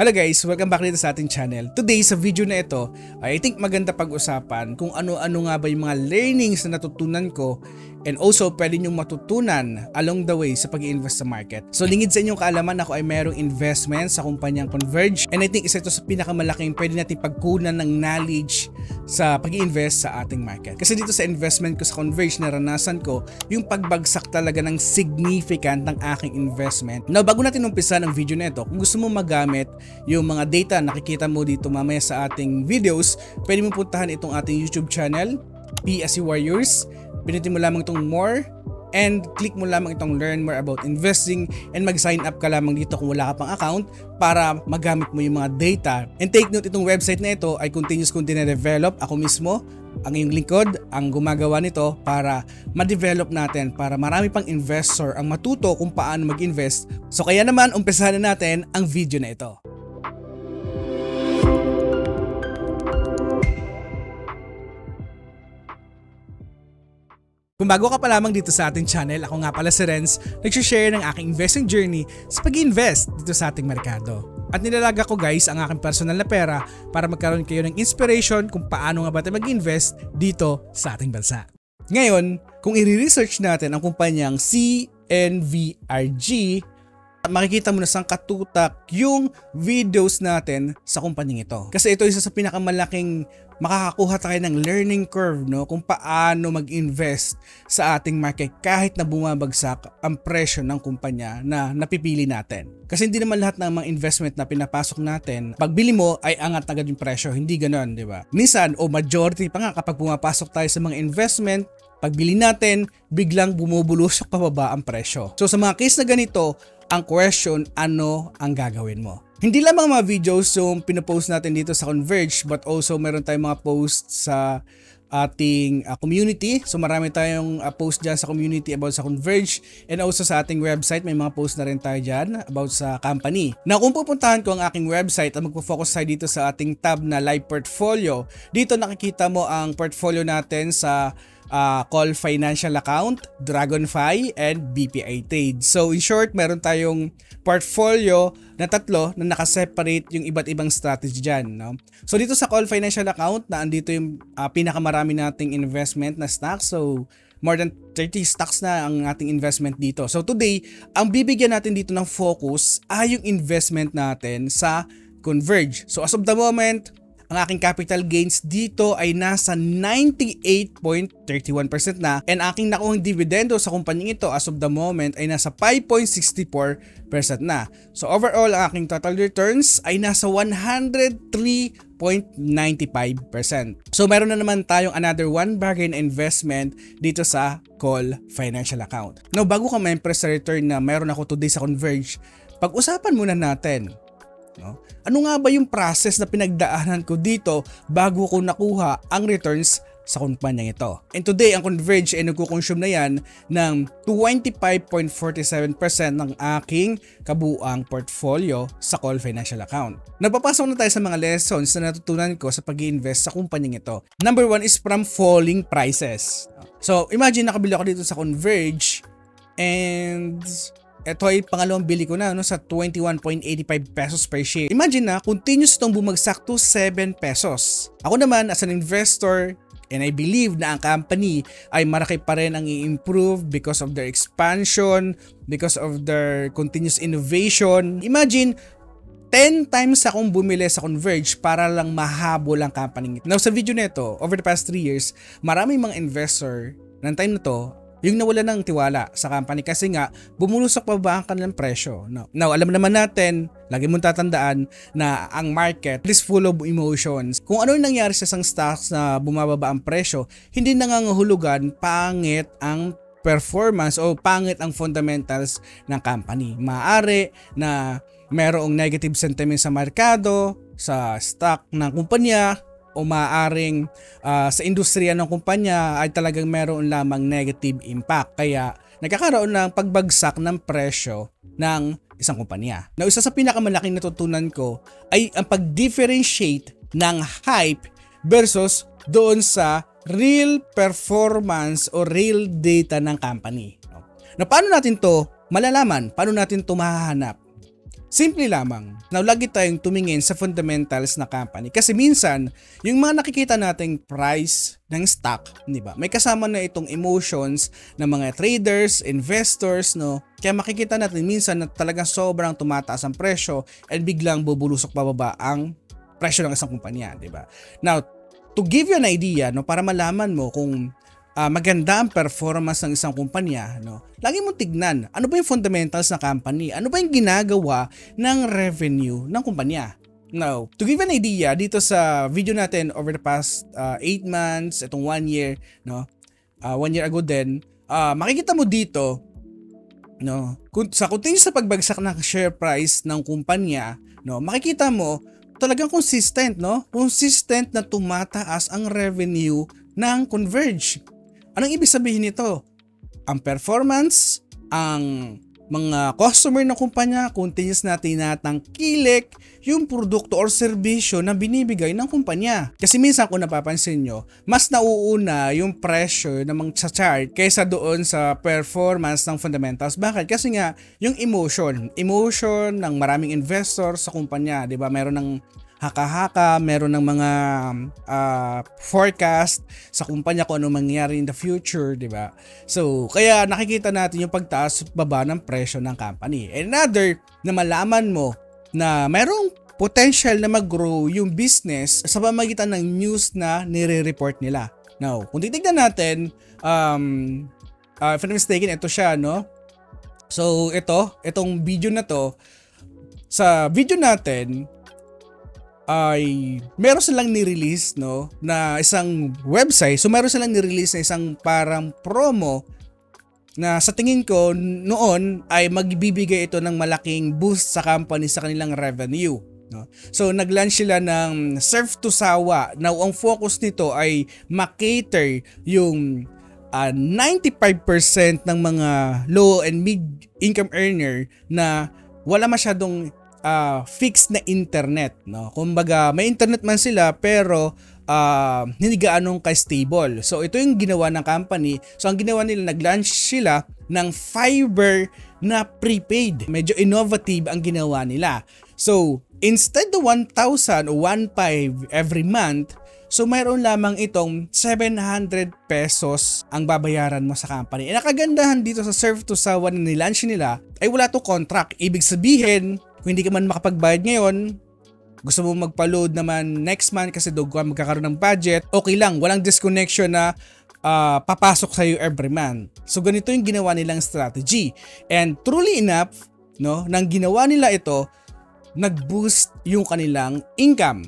Hello guys, welcome back dito sa ating channel. Today sa video na ito, I think maganda pag-usapan kung ano-ano nga ba yung mga learnings na natutunan ko and also pwede nyong matutunan along the way sa pag-i-invest sa market. So lingid sa inyong kaalaman, ako ay merong investment sa kumpanyang Converge and I think isa ito sa pinakamalaking pwede natin pagkunan ng knowledge sa pag-i-invest sa ating market. Kasi dito sa investment ko sa Converge, naranasan ko yung pagbagsak talaga ng significant ng aking investment. Now, bago natin umpisa ng video na ito, kung gusto mo magamit yung mga data nakikita mo dito mamaya sa ating videos, pwede mo puntahan itong ating YouTube channel, PSE Warriors. Pinutin mo lamang itong more and click mo lamang itong learn more about investing and mag-sign up ka lamang dito kung wala ka pang account para magamit mo yung mga data. And take note, itong website na ito ay continuous kong dine-develop. Ako mismo, ang iyong lingkod, ang gumagawa nito para ma-develop natin, para marami pang investor ang matuto kung paano mag-invest. So kaya naman, umpisahan na natin ang video na ito. Kung bago ka pa lamang dito sa ating channel, ako nga pala si Renz, nag-share ng aking investing journey sa pag-invest dito sa ating merkado. At nilalaga ko guys ang aking personal na pera para magkaroon kayo ng inspiration kung paano nga ba tayo mag-invest dito sa ating bansa. Ngayon, kung i-research natin ang kumpanyang CNVRG, makikita mo na sang katutak yung videos natin sa kumpanyang ito. Kasi ito isa sa pinakamalaking makakakuha tayo ng learning curve, no, kung paano mag-invest sa ating market kahit na bumabagsak ang presyo ng kumpanya na napipili natin. Kasi hindi naman lahat ng mga investment na pinapasok natin, pagbili mo ay angat agad yung presyo. Hindi ganoon, di ba? Minsan o majority pa nga kapag pumapasok tayo sa mga investment, pagbili natin, biglang bumubulusok pababa ang presyo. So sa mga case na ganito, ang question, ano ang gagawin mo? Hindi lamang mga videos yung pinopost natin dito sa Converge, but also meron tayong mga posts sa ating community. So marami tayong post dyan sa community about sa Converge, and also sa ating website may mga post na rin tayo dyan about sa company. Now kung pupuntahan ko ang aking website at magpo-focus tayo dito sa ating tab na live portfolio, dito nakikita mo ang portfolio natin sa Call Financial Account, Dragonfy, and BPI Trade. So in short, meron tayong portfolio na tatlo na nakaseparate yung iba't ibang strategy dyan. No? So dito sa Call Financial Account, na andito yung pinakamarami nating investment na stocks. So more than 30 stocks na ang ating investment dito. So today, ang bibigyan natin dito ng focus ay yung investment natin sa Converge. So as of the moment, ang aking capital gains dito ay nasa 98.31% na, and aking nakuhang dividendo sa kumpanyang ito as of the moment ay nasa 5.64% na. So overall, ang aking total returns ay nasa 103.95%. So meron na naman tayong another one bargain investment dito sa Call Financial Account. Now bago ka ma-impress sa return na meron ako today sa Converge, pag-usapan muna natin, no? Ano nga ba yung process na pinagdaanan ko dito bago ko nakuha ang returns sa kumpanyang ito? And today, ang Converge ay nagkukonsume na yan ng 25.47% ng aking kabuang portfolio sa Call Financial Account. Napapasok na tayo sa mga lessons na natutunan ko sa pag-i-invest sa kumpanyang ito. Number one is from falling prices. So, imagine nakabili ako dito sa Converge and ito ay pangalawang bili ko na, no, sa 21.85 pesos per share. Imagine na, continuous itong bumagsak to 7 pesos. Ako naman, as an investor, and I believe na ang company ay maraki pa rin ang i-improve because of their expansion, because of their continuous innovation. Imagine, 10 times akong bumili sa Converge para lang mahabol ang company. Now sa video na ito, over the past 3 years, maraming mga investor ng time na to yung nawala ng tiwala sa company kasi nga bumulusok pa ba ang kanilang presyo. Now, alam naman natin, lagi mong tatandaan na ang market is full of emotions. Kung ano yung nangyari sa isang stocks na bumababa ang presyo, hindi nangangahulugan pangit ang performance o pangit ang fundamentals ng company. Maaari na mayroong negative sentiment sa merkado, sa stock ng kumpanya, o maaaring sa industriya ng kumpanya ay talagang meron lamang negative impact. Kaya nagkakaroon ng pagbagsak ng presyo ng isang kumpanya. Now, isa sa pinakamalaking natutunan ko ay ang pag-differentiate ng hype versus doon sa real performance o real data ng company. Now, paano natin to malalaman? Paano natin to mahahanap? Simple lamang. Now, lagi tayong tumingin sa fundamentals na company. Kasi minsan, yung mga nakikita nating price ng stock, di ba? May kasama na itong emotions ng mga traders, investors, no? Kaya makikita natin minsan na talagang sobrang tumataas ang presyo and biglang bubulusok pababa ang presyo ng isang kumpanya, di ba? Now, to give you an idea, no, para malaman mo kung maganda ang performance ng isang kumpanya, no? Lagi mong tignan, ano ba yung fundamentals na company? Ano ba yung ginagawa ng revenue ng kumpanya? Now, to give an idea, dito sa video natin over the past 8 months, itong 1 year, no? 1 year ago din, makikita mo dito, no? Sa continuous sa pagbagsak ng share price ng kumpanya, no? Makikita mo, talagang consistent, no? Consistent na tumataas ang revenue ng Converge. Anong ibig sabihin nito? Ang performance, ang mga customer ng kumpanya, continuous na tinatangkilik yung produkto or serbisyo na binibigay ng kumpanya. Kasi minsan kung napapansin nyo, mas nauuna yung pressure na mga chart kaysa doon sa performance ng fundamentals. Bakit? Kasi nga, yung emotion ng maraming investors sa kumpanya, di ba? Meron ng haka-haka, meron ng mga forecast sa kumpanya kung ano mangyayari in the future, di ba? So, kaya nakikita natin yung pagtaas at baba ng presyo ng company. Another, na malaman mo na merong potential na mag-grow yung business sa pamamagitan ng news na nire-report nila. Now, kung titignan natin, if I'm mistaken, ito siya, no? So, itong video na to, sa video natin, ay meron silang ni-release, no, na isang website. So meron silang ni-release na isang parang promo na sa tingin ko noon ay magbibigay ito ng malaking boost sa company sa kanilang revenue, no? So nag-launch sila ng Surf to Sawa. Now ang focus nito ay makater yung 95% ng mga low and mid income earner na wala masyadong fixed na internet, no? Kumbaga may internet man sila pero hindi gaanong ka-stable. So ito yung ginawa ng company. So ang ginawa nila, nag-launch sila ng fiber na prepaid. Medyo innovative ang ginawa nila. So instead of 1,000 o 1,500 every month, so mayroon lamang itong 700 pesos ang babayaran mo sa company. E nakagandahan dito sa Surf to Sawa na nilaunch nila ay wala to contract. Ibig sabihin, kung hindi ka man makapagbayad ngayon, gusto mo magpa-load naman next month kasi doon ka magkakaroon ng budget, okay lang, walang disconnection na papasok sa iyo every month. So ganito yung ginawa nilang strategy. And truly enough, no, nang ginawa nila ito, nag-boost yung kanilang income,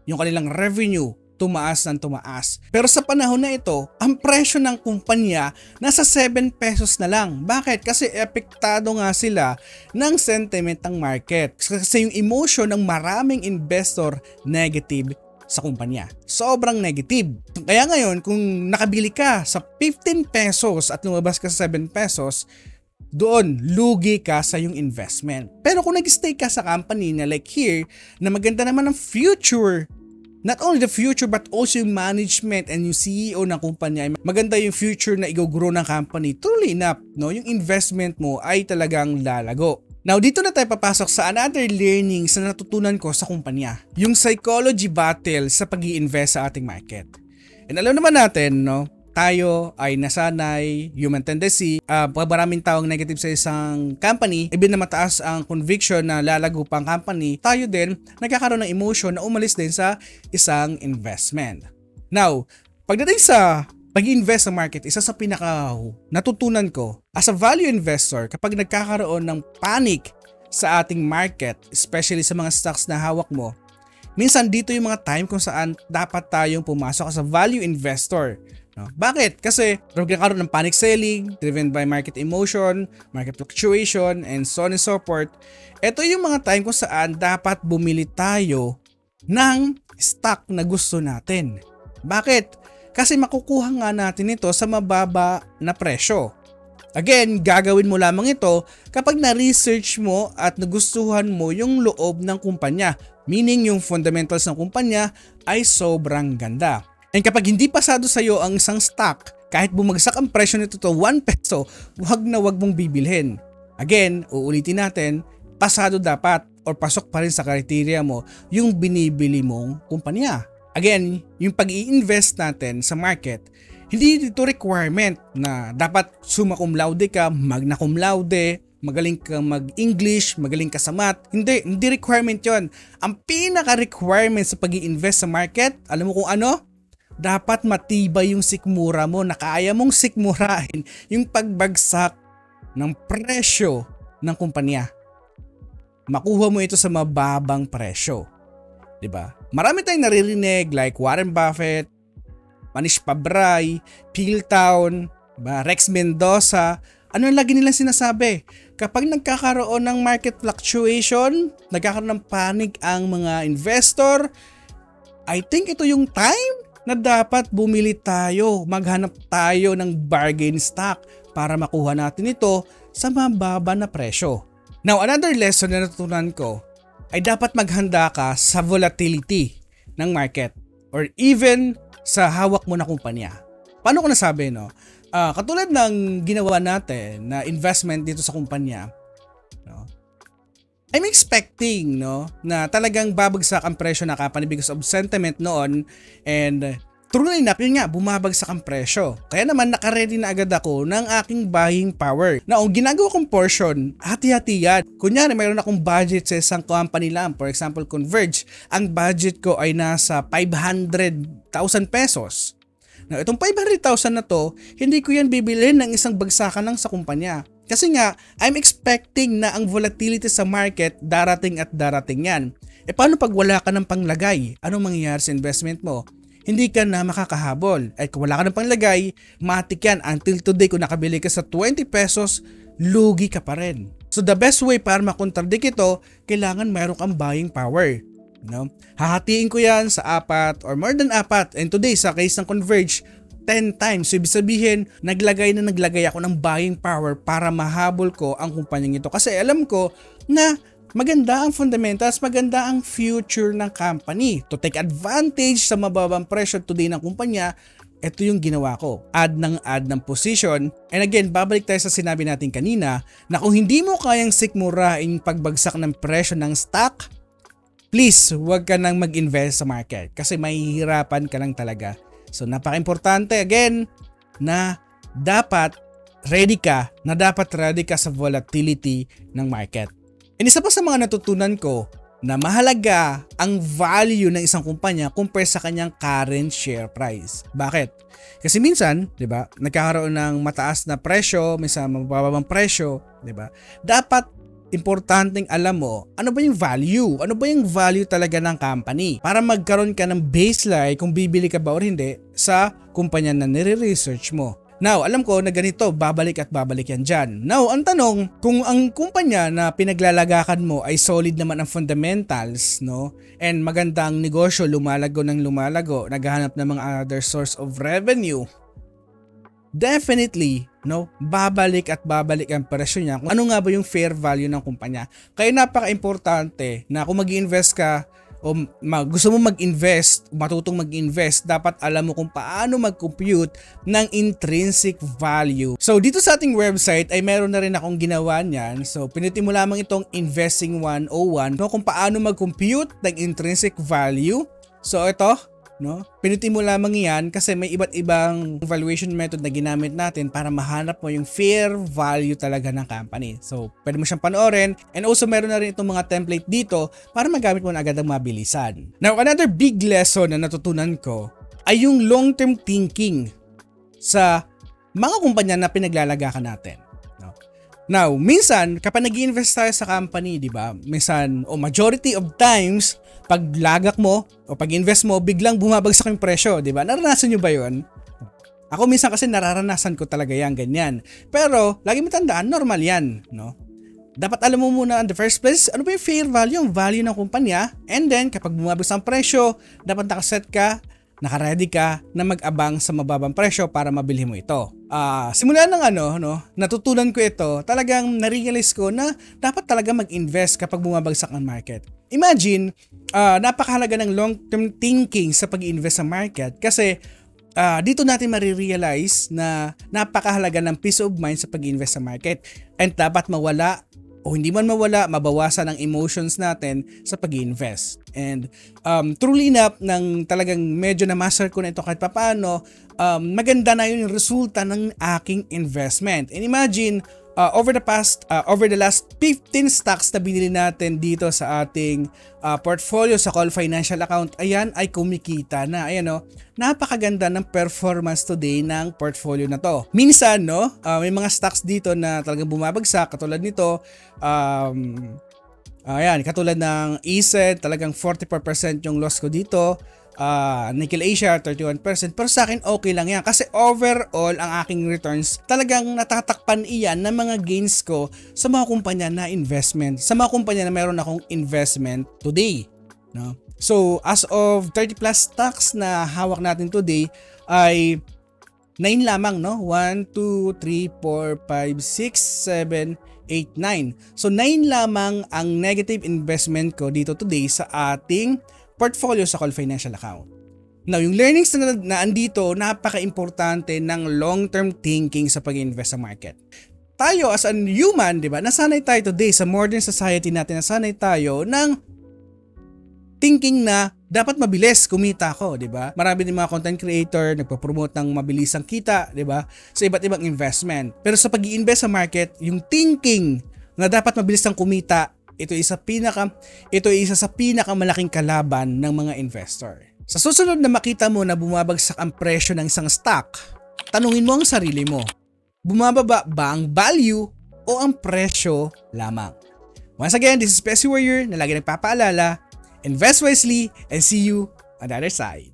yung kanilang revenue, tumaas ng tumaas. Pero sa panahon na ito, ang presyo ng kumpanya nasa 7 pesos na lang. Bakit? Kasi epektado nga sila ng sentiment ng market. Kasi yung emotion ng maraming investor negative sa kumpanya. Sobrang negative. Kaya ngayon, kung nakabili ka sa 15 pesos at lumabas ka sa 7 pesos, doon, lugi ka sa yung investment. Pero kung nag-stay ka sa company na like here, na maganda naman ang future, not only the future but also yung management and yung CEO ng kumpanya, maganda yung future na i-grow ng company, truly enough, no, yung investment mo ay talagang lalago. Now, dito na tayo papasok sa another learnings na natutunan ko sa kumpanya. Yung psychology battle sa pag-i-invest sa ating market. And alam naman natin, no, tayo ay nasanay, human tendency, maraming taong negative sa isang company, even na mataas ang conviction na lalago pa ang company, tayo din nagkakaroon ng emotion na umalis din sa isang investment. Now, pagdating sa pag-invest sa market, isa sa pinaka natutunan ko as a value investor, kapag nagkakaroon ng panic sa ating market, especially sa mga stocks na hawak mo, minsan dito yung mga time kung saan dapat tayong pumasok as a value investor. No? Bakit? Kasi nagkakaroon ng panic selling driven by market emotion, market fluctuation, and so on and so forth. Ito yung mga time kung saan dapat bumili tayo ng stock na gusto natin. Bakit? Kasi makukuha nga natin ito sa mababa na presyo. Again, gagawin mo lamang ito kapag na-research mo at nagustuhan mo yung loob ng kumpanya. Meaning yung fundamentals ng kumpanya ay sobrang ganda. And kapag hindi pasado sa iyo ang isang stock, kahit bumagsak ang presyo nito to 1 peso, wag na wag mong bibilhin. Again, uulitin natin, pasado dapat. or pasok pa rin sa criteria mo yung binibili mong kumpanya. Again, yung pag-i-invest natin sa market, hindi dito requirement na dapat summa cum laude ka, magna cum laude, magaling ka mag-English, magaling ka sa math. Hindi requirement yon. Ang pinaka-requirement sa pag-i-invest sa market, alam mo kung ano? Dapat matibay yung sikmura mo na kaya mong sikmurain yung pagbagsak ng presyo ng kumpanya. Makuha mo ito sa mababang presyo. 'Di ba? Marami tayong naririnig like Warren Buffett, Manish Pabray, Piltown, Rex Mendoza. Ano lagi nilang sinasabi? Kapag nagkakaroon ng market fluctuation, nagkakaroon ng panic ang mga investor, I think ito yung time na dapat bumili tayo, maghanap tayo ng bargain stock para makuha natin ito sa mababa na presyo. Now, another lesson na natutunan ko ay dapat maghanda ka sa volatility ng market or even sa hawak mo na kumpanya. Paano ko nasabi, no? Katulad ng ginawa natin na investment dito sa kumpanya, no? I'm expecting, no, na talagang babagsak ang presyo ng company because of sentiment noon, and true enough, yun nga, bumabagsak ang presyo. Kaya naman nakaready na agad ako ng aking buying power. Na ang ginagawa kong portion, hati-hati yan. Kunyari, mayroon akong budget sa isang company lang. For example, Converge. Ang budget ko ay nasa 500,000 pesos. Now, itong 500,000 na to, hindi ko yan bibilhin ng isang bagsakan lang sa kumpanya. Kasi nga, I'm expecting na ang volatility sa market darating at darating yan. Paano pag wala ka ng panglagay? Anong mangyayari sa investment mo? Hindi ka na makakahabol. Kung wala ka ng panglagay, matik yan. Until today, kung nakabili ka sa 20 pesos, lugi ka pa rin. So the best way para makontradict ito, kailangan mayroon kang buying power. No? Hahatiin ko yan sa 4 or more than 4. And today, sa case ng Converge, 10 times. So, ibig sabihin, naglagay ako ng buying power para mahabol ko ang kumpanyang ito. Kasi alam ko na maganda ang fundamentals, maganda ang future ng company. To take advantage sa mababang presyo today ng kumpanya, ito yung ginawa ko. Add ng position. And again, babalik tayo sa sinabi natin kanina na kung hindi mo kayang sikmurain yung pagbagsak ng presyo ng stock, please, huwag ka nang mag-invest sa market kasi mahihirapan ka lang talaga. So, napaka-importante again na dapat ready ka sa volatility ng market. And isa pa sa mga natutunan ko na mahalaga ang value ng isang kumpanya compare sa kanyang current share price. Bakit? Kasi minsan, 'di ba, nagkakaroon ng mataas na presyo, minsan mababang presyo, 'di ba? Dapat importanteng alam mo, ano ba yung value? Ano ba yung value talaga ng company? Para magkaroon ka ng baseline kung bibili ka ba o hindi sa kumpanya na nire-research mo. Now, alam ko na ganito, babalik at babalik yan dyan. Now, ang tanong, kung ang kumpanya na pinaglalagakan mo ay solid naman ang fundamentals, no? And magandang negosyo, lumalago, naghahanap ng mga other source of revenue, definitely, no, babalik at babalik ang presyo niya kung ano nga ba yung fair value ng kumpanya. Kaya napaka-importante na kung mag-invest ka o gusto mo mag-invest, matutong mag-invest, dapat alam mo kung paano mag-compute ng intrinsic value. So dito sa ating website ay meron na rin akong ginawa niyan. So pinutin mo lamang itong Investing 101, no, kung paano mag-compute ng intrinsic value. So ito, no? Pinutin mo lamang yan kasi may iba't ibang valuation method na ginamit natin para mahanap mo yung fair value talaga ng company. So, pwede mo siyang panoorin, and also meron na rin itong mga template dito para magamit mo na agad ang mabilisan. Now, another big lesson na natutunan ko ay yung long-term thinking sa mga kumpanya na pinaglalagakan natin. Now, minsan, kapag nag-i-invest tayo sa company, di ba? Minsan, o majority of times, pag lagak mo o pag-invest mo, biglang bumabagsak yung presyo, di ba? Naranasan nyo ba yun? Ako minsan kasi nararanasan ko talaga yan, ganyan. Pero, lagi mo tandaan, normal yan, no? Dapat alam mo muna in the first place, ano ba yung fair value, yung value ng kumpanya, and then, kapag bumabagsak ang presyo, dapat nakaset ka, naka-ready ka na mag-abang sa mababang presyo para mabili mo ito. Simula ng natutunan ko ito, talagang na-realize ko na dapat talaga mag-invest kapag bumabagsak ang market. Imagine, napakahalaga ng long-term thinking sa pag-invest sa market kasi dito natin marirealize na napakahalaga ng peace of mind sa pag-invest sa market, and dapat mawala o hindi man mawala, mabawasan ang emotions natin sa pag-invest. And truly enough, nang talagang medyo na-master ko na ito kahit papaano, maganda na yun yung resulta ng aking investment. And imagine, over the last 15 stocks na binili natin dito sa ating portfolio sa Call Financial Account, ayan ay kumikita na. Ayan, napakaganda ng performance today ng portfolio na to. Minsan, may mga stocks dito na talagang bumabagsak, katulad nito, ayan, katulad ng ESET, talagang 44% yung loss ko dito. Nickel Asia 31%, pero sa akin okay lang yan kasi overall ang aking returns talagang natatakpan iyan ng mga gains ko sa mga kumpanya na investment, sa mga kumpanya na meron akong investment today, no? So as of 30 plus stocks na hawak natin today ay 9 lamang, no? 1, 2, 3, 4, 5, 6, 7, 8, 9. So 9 lamang ang negative investment ko dito today sa ating portfolio sa Call Financial Account. Now, yung learnings na andito, napaka-importante ng long-term thinking sa pag-invest sa market. Tayo as a human, di ba, nasanay tayo today sa modern society natin, nasanay tayo ng thinking na dapat mabilis kumita ako, di ba? Marami din mga content creator nagpo-promote ng mabilisang kita, di ba, sa iba't ibang investment. Pero sa pag-i-invest sa market, yung thinking na dapat mabilis ang kumita, ito isa sa pinakamalaking kalaban ng mga investor. Sa susunod na makita mo na bumabagsak ang presyo ng isang stock, tanungin mo ang sarili mo, bumababa ba ang value o ang presyo lamang? Once again, this is Pesky Warrior na lagi nagpapaalala, invest wisely and see you on the other side.